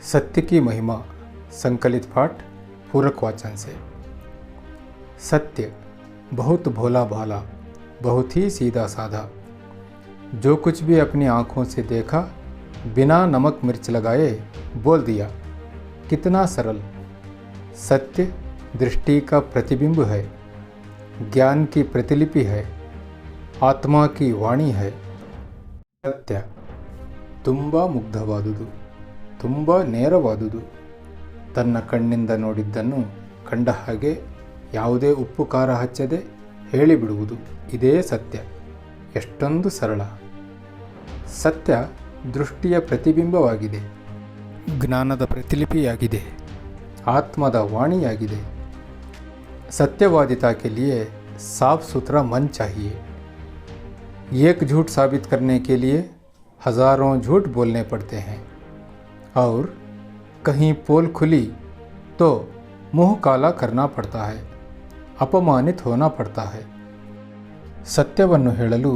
सत्य की महिमा संकलित पाठ पूरक वाचन से। सत्य बहुत भोला भाला, बहुत ही सीधा साधा। जो कुछ भी अपनी आँखों से देखा, बिना नमक मिर्च लगाए बोल दिया। कितना सरल। सत्य दृष्टि का प्रतिबिंब है, ज्ञान की प्रतिलिपि है, आत्मा की वाणी है। सत्य ತುಂಬ ಮುಗ್ಧವಾದುದು, ತುಂಬ ನೇರವಾದುದು. ತನ್ನ ಕಣ್ಣಿಂದ ನೋಡಿದ್ದನ್ನು ಕಂಡ ಹಾಗೆ ಯಾವುದೇ ಉಪ್ಪು ಖಾರ ಹಚ್ಚದೆ ಹೇಳಿಬಿಡುವುದು. ಇದೇ ಸತ್ಯ. ಎಷ್ಟೊಂದು ಸರಳ. ಸತ್ಯ ದೃಷ್ಟಿಯ ಪ್ರತಿಬಿಂಬವಾಗಿದೆ, ಜ್ಞಾನದ ಪ್ರತಿಲಿಪಿಯಾಗಿದೆ, ಆತ್ಮದ ವಾಣಿಯಾಗಿದೆ. सत्यवादिता के लिए साफ सुथरा मन चाहिए। एक झूठ साबित करने के लिए हजारों झूठ बोलने पड़ते हैं, और कहीं पोल खुली तो मुंह काला करना पड़ता है, अपमानित होना पड़ता है. ಸತ್ಯವನ್ನು ಹೇಳಲು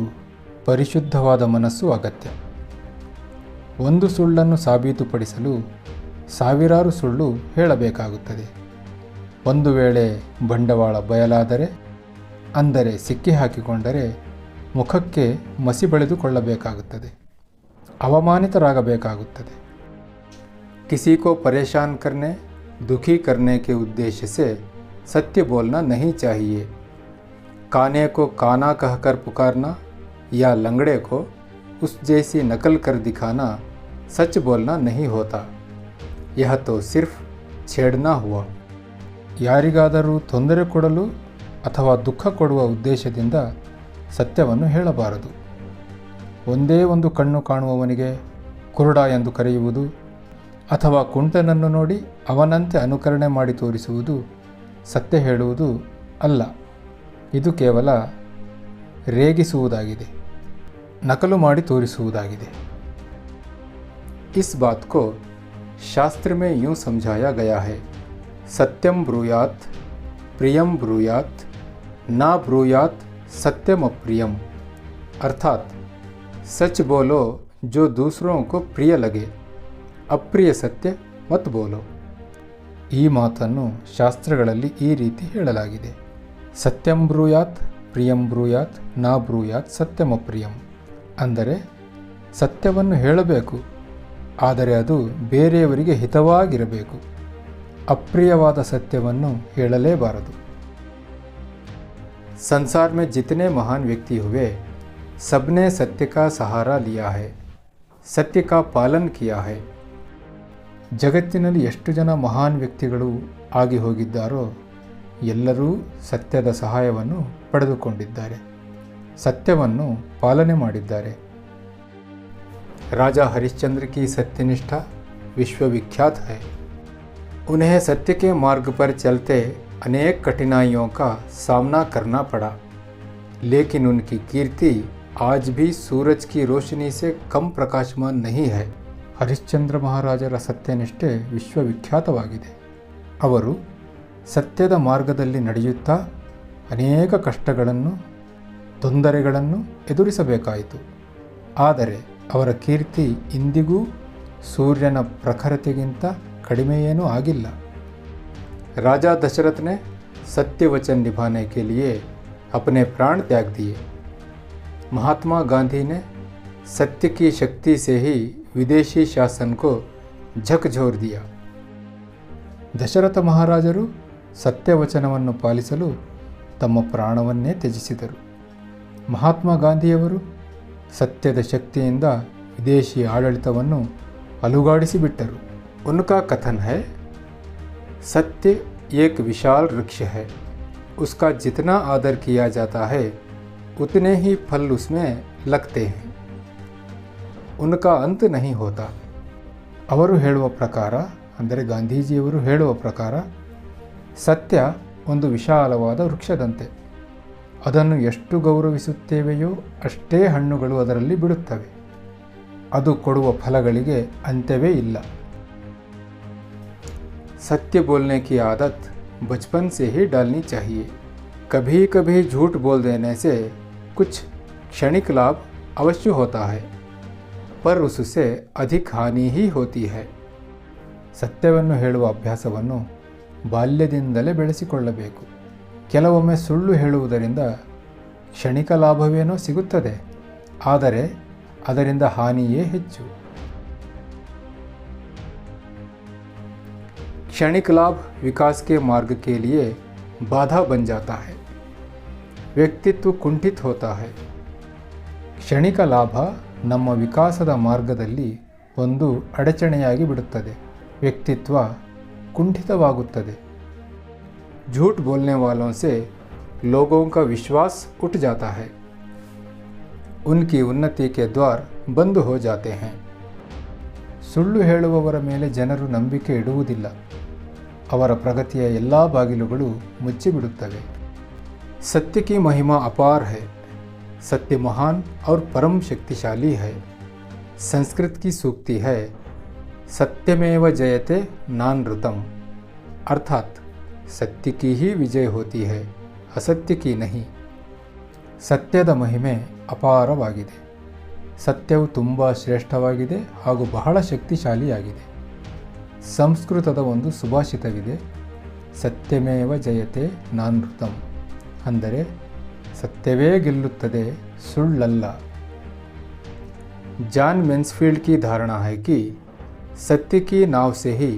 ಪರಿಶುದ್ಧವಾದ ಮನಸ್ಸು ಅಗತ್ಯ. ಒಂದು ಸುಳ್ಳನ್ನು ಸಾಬೀತುಪಡಿಸಲು ಸಾವಿರಾರು ಸುಳ್ಳು ಹೇಳಬೇಕಾಗುತ್ತದೆ. ಒಂದು ವೇಳೆ ಬಂಡವಾಳ ಬಯಲಾದರೆ, ಅಂದರೆ ಸಿಕ್ಕಿ ಹಾಕಿಕೊಂಡರೆ ಮುಖಕ್ಕೆ ಮಸಿ ಬಳಿದುಕೊಳ್ಳಬೇಕಾಗುತ್ತದೆ, ಅವಮಾನಿತರಾಗಬೇಕಾಗುತ್ತದೆ. किसी को परेशान करने, दुखी करने के उद्देश्य से सत्य बोलना नहीं चाहिए. काने को काना कहकर पुकारना या लंगड़े को उस जैसी नकल कर दिखाना सच बोलना नहीं होता. यह तो सिर्फ छेड़ना हुआ. ಯಾರಿಗಾದರೂ ತೊಂದರೆ ಕೊಡಲು ಅಥವಾ ದುಃಖ ಕೊಡುವ ಉದ್ದೇಶದಿಂದ ಸತ್ಯವನ್ನು ಹೇಳಬಾರದು. ಒಂದೇ ಒಂದು ಕಣ್ಣು ಕಾಣುವವನಿಗೆ ಕುರುಡ ಎಂದು ಕರೆಯುವುದು ಅಥವಾ ಕುಂಟನನ್ನು ನೋಡಿ ಅವನಂತೆ ಅನುಕರಣೆ ಮಾಡಿ ತೋರಿಸುವುದು ಸತ್ಯ ಹೇಳುವುದು ಅಲ್ಲ. ಇದು ಕೇವಲ ರೇಗಿಸುವುದಾಗಿದೆ, ನಕಲು ಮಾಡಿ ತೋರಿಸುವುದಾಗಿದೆ. इस बात को शास्त्र में यूँ समझाया गया है: सत्यम ब्रूयात, प्रियम ब्रूयात, ना ब्रूयात सत्यम अप्रियम. अर्थात सच बोलो जो दूसरों को प्रिय लगे, अप्रिय सत्य मत बोलो. ಈ ಮಾತನ್ನು ಶಾಸ್ತ್ರಗಳಲ್ಲಿ ಈ ರೀತಿ ಹೇಳಲಾಗಿದೆ: ಸತ್ಯಂ ಬ್ರೂಯಾತ್, ಪ್ರಿಯಂ ಬ್ರೂಯಾತ್, ನಾ ಬ್ರೂಯಾತ್ ಸತ್ಯಂ ಅಪ್ರಿಯಂ. ಅಂದರೆ ಸತ್ಯವನ್ನು ಹೇಳಬೇಕು, ಆದರೆ ಅದು ಬೇರೆಯವರಿಗೆ ಹಿತವಾಗಿರಬೇಕು. ಅಪ್ರಿಯವಾದ ಸತ್ಯವನ್ನು ಹೇಳಲೇಬಾರದು. संसार में जितने महान व्यक्ति हुए, सबने सत्य का सहारा लिया है, सत्य का पालन किया है. ಜಗತ್ತಿನಲ್ಲಿ ಎಷ್ಟು ಜನ ಮಹಾನ್ ವ್ಯಕ್ತಿಗಳು ಆಗಿ ಹೋಗಿದ್ದಾರೋ ಎಲ್ಲರೂ ಸತ್ಯದ ಸಹಾಯವನ್ನು ಪಡೆದುಕೊಂಡಿದ್ದಾರೆ, ಸತ್ಯವನ್ನು ಪಾಲನೆ ಮಾಡಿದ್ದಾರೆ. राजा हरिश्चंद्र की सत्यनिष्ठा विश्वविख्यात है. उन्हें सत्य के मार्ग पर चलते अनेक कठिनाइयों का सामना करना पड़ा, लेकिन उनकी कीर्ति आज भी सूरज की रोशनी से कम प्रकाशमान नहीं है. ಹರಿಶ್ಚಂದ್ರ ಮಹಾರಾಜರ ಸತ್ಯನಿಷ್ಠೆ ವಿಶ್ವವಿಖ್ಯಾತವಾಗಿದೆ. ಅವರು ಸತ್ಯದ ಮಾರ್ಗದಲ್ಲಿ ನಡೆಯುತ್ತಾ ಅನೇಕ ಕಷ್ಟಗಳನ್ನು, ತೊಂದರೆಗಳನ್ನು ಎದುರಿಸಬೇಕಾಯಿತು. ಆದರೆ ಅವರ ಕೀರ್ತಿ ಇಂದಿಗೂ ಸೂರ್ಯನ ಪ್ರಖರತೆಗಿಂತ ಕಡಿಮೆಯೇನೂ ಆಗಿಲ್ಲ. राजा दशरथ ने सत्य वचन निभाने के लिए अपने प्राण त्याग दिए. महात्मा गांधी ने सत्य की शक्ति से ही विदेशी शासन को झकझोर दिया. ದಶರಥ ಮಹಾರಾಜರು ಸತ್ಯವಚನವನ್ನು ಪಾಲಿಸಲು ತಮ್ಮ ಪ್ರಾಣವನ್ನೇ ತ್ಯಜಿಸಿದರು. ಮಹಾತ್ಮ ಗಾಂಧಿಯವರು ಸತ್ಯದ ಶಕ್ತಿಯಿಂದ ವಿದೇಶಿ ಆಡಳಿತವನ್ನು ಅಲುಗಾಡಿಸಿಬಿಟ್ಟರು. उनका कथन है: सत्य एक विशाल वृक्ष है, उसका जितना आदर किया जाता है उतने ही फल उसमें लगते हैं, उनका अंत नहीं होता. ಅವರು ಹೇಳುವ ಪ್ರಕಾರ, ಅಂದರೆ ಗಾಂಧೀಜಿಯವರು ಹೇಳುವ ಪ್ರಕಾರ, ಸತ್ಯ ಒಂದು ವಿಶಾಲವಾದ ವೃಕ್ಷದಂತೆ. ಅದನ್ನು ಎಷ್ಟು ಗೌರವಿಸುತ್ತೇವೆಯೋ ಅಷ್ಟೇ ಹಣ್ಣುಗಳು ಅದರಲ್ಲಿ ಬಿಡುತ್ತವೆ. ಅದು ಕೊಡುವ ಫಲಗಳಿಗೆ ಅಂತ್ಯವೇ ಇಲ್ಲ. सत्य बोलने की आदत बचपन से ही डालनी चाहिए. कभी कभी झूठ बोल देने से कुछ क्षणिक लाभ अवश्य होता है, पर उससे अधिक हानि ही होती है. ಸತ್ಯವನ್ನು ಹೇಳುವ ಅಭ್ಯಾಸವನ್ನು ಬಾಲ್ಯದಿಂದಲೇ ಬೆಳೆಸಿಕೊಳ್ಳಬೇಕು. ಕೆಲವೊಮ್ಮೆ ಸುಳ್ಳು ಹೇಳುವುದರಿಂದ ಕ್ಷಣಿಕ ಲಾಭವೇನೋ ಸಿಗುತ್ತದೆ, ಆದರೆ ಅದರಿಂದ ಹಾನಿಯೇ ಹೆಚ್ಚು. क्षणिक लाभ विकास के मार्ग के लिए बाधा बन जाता है, ವ್ಯಕ್ತಿತ್ವ ಕುಂಠಿತ ಹೋತಾ है. ಕ್ಷಣಿಕ ಲಾಭ ನಮ್ಮ ವಿಕಾಸದ ಮಾರ್ಗದಲ್ಲಿ ಒಂದು ಅಡಚಣೆಯಾಗಿ ಬಿಡುತ್ತದೆ, ವ್ಯಕ್ತಿತ್ವ ಕುಂಠಿತವಾಗುತ್ತದೆ. झूठ बोलने वालों से लोगों का विश्वास उठ जाता है, उनकी उन्नति के द्वार बंद हो जाते हैं. ಸುಳ್ಳು ಹೇಳುವವರ ಮೇಲೆ ಜನರು ನಂಬಿಕೆ ಇಡುವುದಿಲ್ಲ, ಅವರ ಪ್ರಗತಿಯ ಎಲ್ಲ ಬಾಗಿಲುಗಳು ಮುಚ್ಚಿಬಿಡುತ್ತವೆ. सत्य की महिमा अपार है, सत्य महान और परम शक्तिशाली है. संस्कृत की सूक्ति है, सत्यमेव जयते नानृतम, अर्थात सत्य की ही विजय होती है, असत्य की नहीं. ಸತ್ಯದ ಮಹಿಮೆ ಅಪಾರವಾಗಿದೆ, ಸತ್ಯವು ತುಂಬ ಶ್ರೇಷ್ಠವಾಗಿದೆ ಹಾಗೂ ಬಹಳ ಶಕ್ತಿಶಾಲಿಯಾಗಿದೆ. ಸಂಸ್ಕೃತದ ಒಂದು ಸುಭಾಷಿತವಿದೆ, ಸತ್ಯಮೇವ ಜಯತೆ ನಾನೃತಂ, ಅಂದರೆ ಸತ್ಯವೇ ಗೆಲ್ಲುತ್ತದೆ, ಸುಳ್ಳಲ್ಲ. ಜಾನ್ ಮೆನ್ಸ್ಫೀಲ್ಡ್ की धारणा है कि सत्य की नाव से ही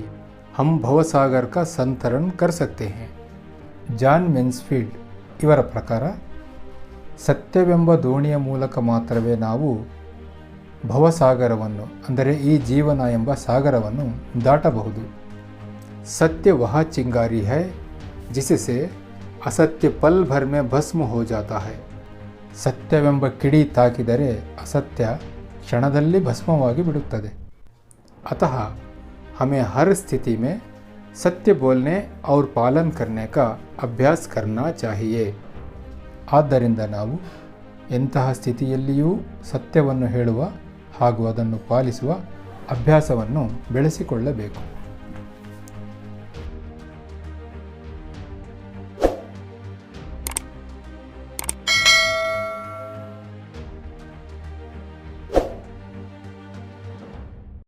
हम भवसागर का संतरण कर सकते हैं. ಜಾನ್ ಮೆನ್ಸ್ಫೀಲ್ಡ್ ಇವರ ಪ್ರಕಾರ ಸತ್ಯವೆಂಬ ದೋಣಿಯ ಮೂಲಕ ಮಾತ್ರವೇ ನಾವು ಭವಸಾಗರವನ್ನು, ಅಂದರೆ ಈ ಜೀವನ ಎಂಬ ಸಾಗರವನ್ನು ದಾಟಬಹುದು. ಸತ್ಯ ವಹ ಚಿಂಗಾರಿ है जिससे असत्य पल भर में भस्म हो जाता है. ಸತ್ಯವೆಂಬ ಕಿಡಿ ತಾಕಿದರೆ ಅಸತ್ಯ ಕ್ಷಣದಲ್ಲಿ ಭಸ್ಮವಾಗಿ ಬಿಡುತ್ತದೆ. अतः हमें हर स्थिति में सत्य बोलने और पालन करने का अभ्यास करना चाहिए. ಆದ್ದರಿಂದ ನಾವು ಎಂತಹ ಸ್ಥಿತಿಯಲ್ಲಿಯೂ ಸತ್ಯವನ್ನು ಹೇಳುವ ಹಾಗೂ ಅದನ್ನು ಪಾಲಿಸುವ ಅಭ್ಯಾಸವನ್ನು ಬೆಳೆಸಿಕೊಳ್ಳಬೇಕು.